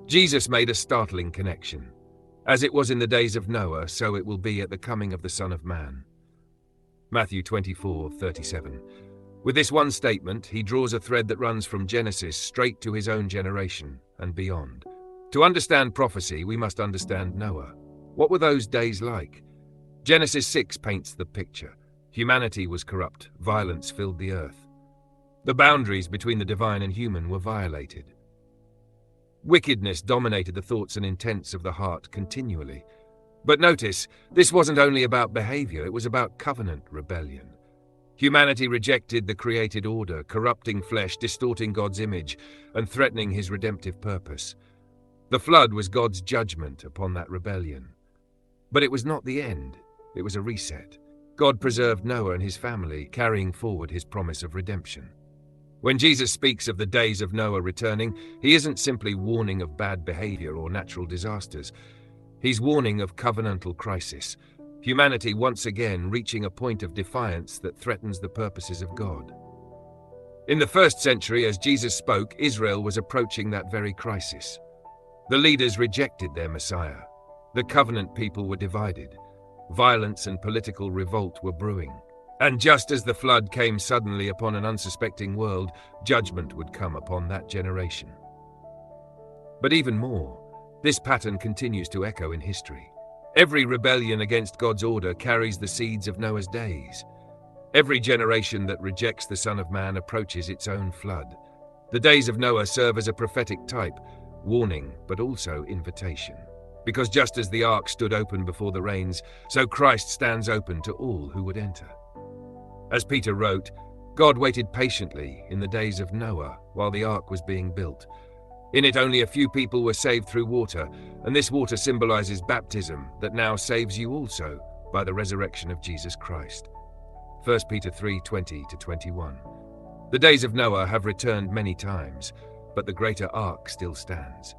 Jesus made a startling connection. As it was in the days of Noah, so it will be at the coming of the Son of Man. Matthew 24:37. With this one statement, he draws a thread that runs from Genesis straight to his own generation and beyond. To understand prophecy, we must understand Noah. What were those days like? Genesis 6 paints the picture. Humanity was corrupt, violence filled the earth. The boundaries between the divine and human were violated. Wickedness dominated the thoughts and intents of the heart continually. But notice, this wasn't only about behavior, it was about covenant rebellion. Humanity rejected the created order, corrupting flesh, distorting God's image, and threatening his redemptive purpose. The flood was God's judgment upon that rebellion. But it was not the end, it was a reset. God preserved Noah and his family, carrying forward his promise of redemption. When Jesus speaks of the days of Noah returning, he isn't simply warning of bad behavior or natural disasters. He's warning of covenantal crisis, humanity once again reaching a point of defiance that threatens the purposes of God. In the first century, as Jesus spoke, Israel was approaching that very crisis. The leaders rejected their Messiah. The covenant people were divided. Violence and political revolt were brewing. And just as the flood came suddenly upon an unsuspecting world, judgment would come upon that generation. But even more, this pattern continues to echo in history. Every rebellion against God's order carries the seeds of Noah's days. Every generation that rejects the Son of Man approaches its own flood. The days of Noah serve as a prophetic type, warning, but also invitation. Because just as the ark stood open before the rains, so Christ stands open to all who would enter. As Peter wrote, God waited patiently in the days of Noah while the ark was being built. In it only a few people were saved through water, and this water symbolizes baptism that now saves you also by the resurrection of Jesus Christ. 1 Peter 3:20-21. The days of Noah have returned many times, but the greater ark still stands.